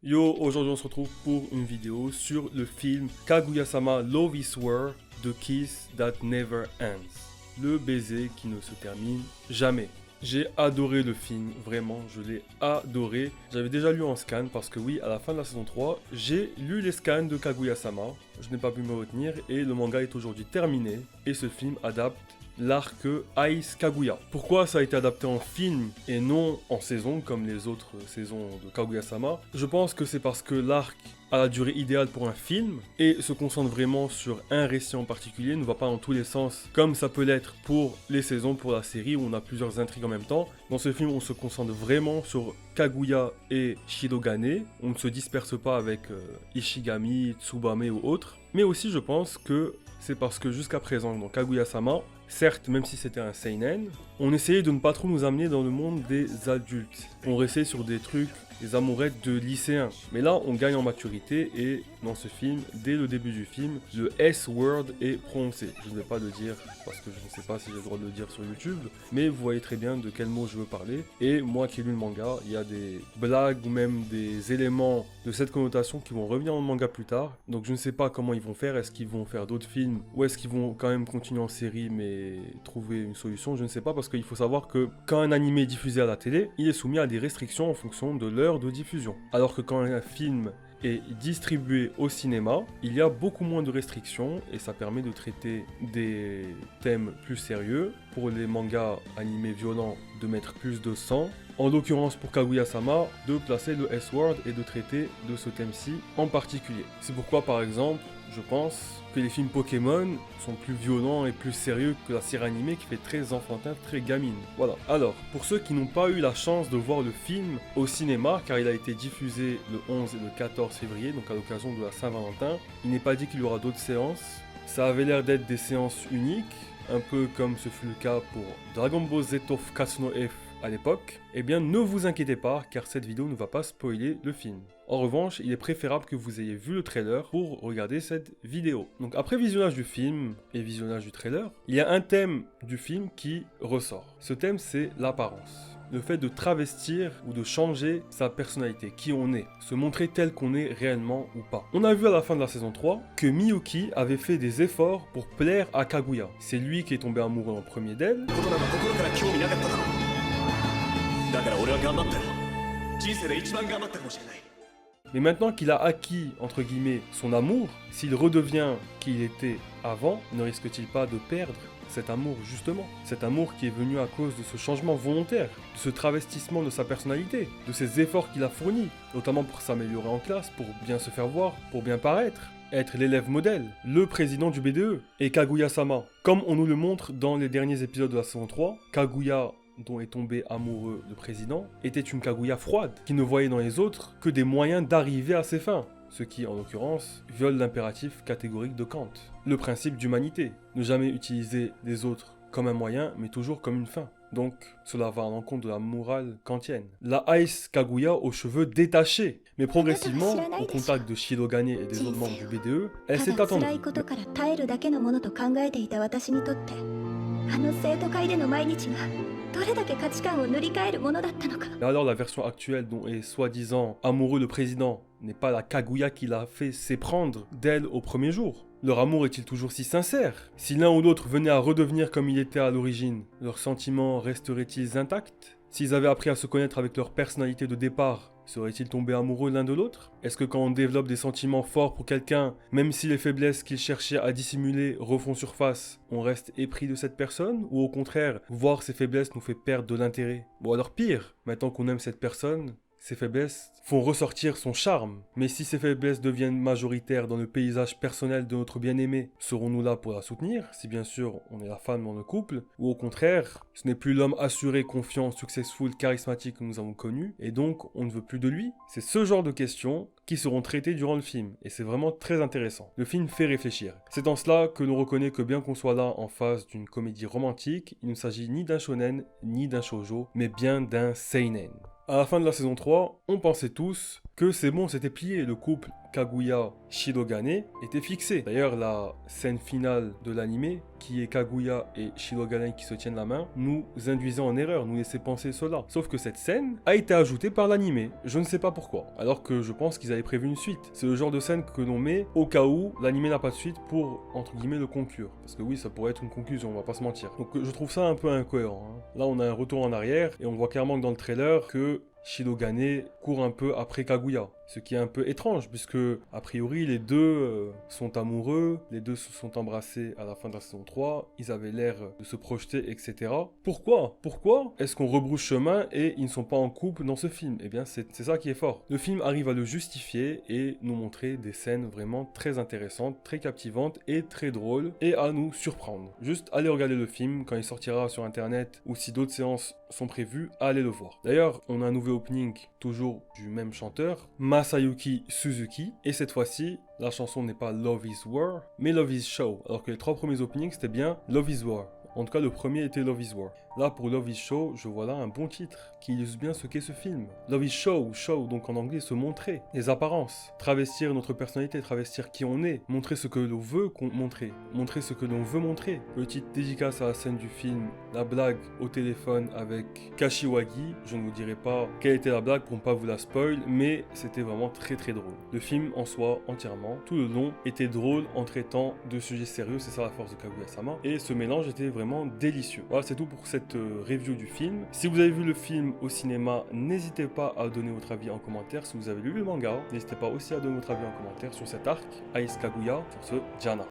Yo, aujourd'hui on se retrouve pour une vidéo sur le film Kaguya-sama Love is War, The Kiss That Never Ends. Le baiser qui ne se termine jamais. J'ai adoré le film, vraiment, je l'ai adoré. J'avais déjà lu en scan parce que oui, à la fin de la saison 3, j'ai lu les scans de Kaguya-sama. Je n'ai pas pu me retenir et le manga est aujourd'hui terminé. Et ce film adapte l'arc Ice Kaguya. Pourquoi ça a été adapté en film et non en saison comme les autres saisons de Kaguya-sama? Je pense que c'est parce que l'arc a la durée idéale pour un film et se concentre vraiment sur un récit en particulier, ne va pas dans tous les sens comme ça peut l'être pour les saisons, pour la série où on a plusieurs intrigues en même temps. Dans ce film, on se concentre vraiment sur Kaguya et Shirogane, on ne se disperse pas avec Ishigami, Tsubame ou autres, mais aussi je pense que c'est parce que jusqu'à présent dans Kaguya-sama, certes, même si c'était un seinen, on essayait de ne pas trop nous amener dans le monde des adultes. On restait sur des trucs, des amourettes de lycéens. Mais là, on gagne en maturité et dans ce film, dès le début du film, le S-word est prononcé. Je ne vais pas le dire parce que je ne sais pas si j'ai le droit de le dire sur YouTube, mais vous voyez très bien de quel mot je veux parler. Et moi qui ai lu le manga, il y a des blagues ou même des éléments de cette connotation qui vont revenir dans le manga plus tard. Donc je ne sais pas comment ils vont faire. Est-ce qu'ils vont faire d'autres films ou est-ce qu'ils vont quand même continuer en série mais trouver une solution? Je ne sais pas parce qu'il faut savoir que quand un animé est diffusé à la télé, il est soumis à des restrictions en fonction de l'heure de diffusion. Alors que quand un film est distribué au cinéma, il y a beaucoup moins de restrictions et ça permet de traiter des thèmes plus sérieux. Pour les mangas animés violents, de mettre plus de sang. En l'occurrence pour Kaguya-sama, de placer le S-word et de traiter de ce thème-ci en particulier. C'est pourquoi par exemple, je pense que les films Pokémon sont plus violents et plus sérieux que la série animée qui fait très enfantin, très gamine. Voilà. Alors, pour ceux qui n'ont pas eu la chance de voir le film au cinéma, car il a été diffusé le 11 et le 14 février, donc à l'occasion de la Saint-Valentin, il n'est pas dit qu'il y aura d'autres séances. Ça avait l'air d'être des séances uniques, un peu comme ce fut le cas pour Dragon Ball Z of Katsuno F à l'époque, eh bien ne vous inquiétez pas car cette vidéo ne va pas spoiler le film. En revanche, il est préférable que vous ayez vu le trailer pour regarder cette vidéo. Donc après visionnage du film et visionnage du trailer, il y a un thème du film qui ressort. Ce thème c'est l'apparence. Le fait de travestir ou de changer sa personnalité, qui on est, se montrer tel qu'on est réellement ou pas. On a vu à la fin de la saison 3 que Miyuki avait fait des efforts pour plaire à Kaguya. C'est lui qui est tombé amoureux en premier d'elle. Mais maintenant qu'il a acquis, entre guillemets, son amour, s'il redevient qui il était avant, ne risque-t-il pas de perdre cet amour justement? Cet amour qui est venu à cause de ce changement volontaire, de ce travestissement de sa personnalité, de ses efforts qu'il a fournis, notamment pour s'améliorer en classe, pour bien se faire voir, pour bien paraître. Être l'élève modèle, le président du BDE, et Kaguya-sama. Comme on nous le montre dans les derniers épisodes de la saison 3, Kaguya, dont est tombé amoureux le président, était une Kaguya froide, qui ne voyait dans les autres que des moyens d'arriver à ses fins. Ce qui, en l'occurrence, viole l'impératif catégorique de Kant. Le principe d'humanité, ne jamais utiliser les autres comme un moyen, mais toujours comme une fin. Donc, cela va à l'encontre de la morale kantienne. La Ice Kaguya aux cheveux détachés. Mais progressivement, au contact de Shirogane et des autres membres du BDE, elle s'est attendue. Mais alors la version actuelle dont est soi-disant amoureux le président n'est pas la Kaguya qui l'a fait s'éprendre d'elle au premier jour. Leur amour est-il toujours si sincère? Si l'un ou l'autre venait à redevenir comme il était à l'origine, leurs sentiments resteraient-ils intacts? S'ils avaient appris à se connaître avec leur personnalité de départ, seraient-ils tombés amoureux l'un de l'autre? Est-ce que quand on développe des sentiments forts pour quelqu'un, même si les faiblesses qu'ils cherchaient à dissimuler refont surface, on reste épris de cette personne? Ou au contraire, voir ses faiblesses nous fait perdre de l'intérêt? Bon alors pire, maintenant qu'on aime cette personne, ces faiblesses font ressortir son charme. Mais si ces faiblesses deviennent majoritaires dans le paysage personnel de notre bien-aimé, serons-nous là pour la soutenir, si bien sûr on est la femme dans le couple? Ou au contraire, ce n'est plus l'homme assuré, confiant, successful, charismatique que nous avons connu, et donc on ne veut plus de lui? C'est ce genre de questions qui seront traitées durant le film, et c'est vraiment très intéressant. Le film fait réfléchir. C'est en cela que l'on reconnaît que bien qu'on soit là en face d'une comédie romantique, il ne s'agit ni d'un shonen, ni d'un shoujo, mais bien d'un seinen. À la fin de la saison 3, on pensait tous que c'est bon, c'était plié, le couple Kaguya-Shirogane était fixé. D'ailleurs, la scène finale de l'anime, qui est Kaguya et Shirogane qui se tiennent la main, nous induisait en erreur, nous laissait penser cela. Sauf que cette scène a été ajoutée par l'anime, je ne sais pas pourquoi, alors que je pense qu'ils avaient prévu une suite. C'est le genre de scène que l'on met au cas où l'anime n'a pas de suite pour, entre guillemets, le conclure. Parce que oui, ça pourrait être une conclusion, on va pas se mentir. Donc je trouve ça un peu incohérent, hein. Là, on a un retour en arrière, et on voit clairement que dans le trailer que Shirogane court un peu après Kaguya. Ce qui est un peu étrange, puisque, a priori, les deux sont amoureux, les deux se sont embrassés à la fin de la saison 3, ils avaient l'air de se projeter, etc. Pourquoi est-ce qu'on rebrousse chemin et ils ne sont pas en couple dans ce film? Eh bien, c'est ça qui est fort. Le film arrive à le justifier et nous montrer des scènes vraiment très intéressantes, très captivantes et très drôles, et à nous surprendre. Juste allez regarder le film quand il sortira sur internet, ou si d'autres séances sont prévues, allez le voir. D'ailleurs, on a un nouveau opening, toujours du même chanteur, Masayuki Suzuki, et cette fois-ci, la chanson n'est pas Love is War, mais Love is Show, alors que les 3 premiers openings c'était bien Love is War. En tout cas, le premier était Love is War. Là, pour Love is Show, je vois là un bon titre qui illustre bien ce qu'est ce film. Love is Show, show, donc en anglais, se montrer. Les apparences. Travestir notre personnalité, travestir qui on est. Montrer ce que l'on veut montrer. Montrer ce que l'on veut montrer. Petite dédicace à la scène du film, la blague au téléphone avec Kashiwagi. Je ne vous dirai pas quelle était la blague pour ne pas vous la spoil, mais c'était vraiment très très drôle. Le film en soi, entièrement, tout le long, était drôle en traitant de sujets sérieux, c'est ça la force de Kaguya-sama. Et ce mélange était vraiment délicieux. Voilà, c'est tout pour cette review du film. Si vous avez vu le film au cinéma, n'hésitez pas à donner votre avis en commentaire. Si vous avez lu le manga, n'hésitez pas aussi à donner votre avis en commentaire sur cet arc, Ace Kaguya. Sur ce, Jana.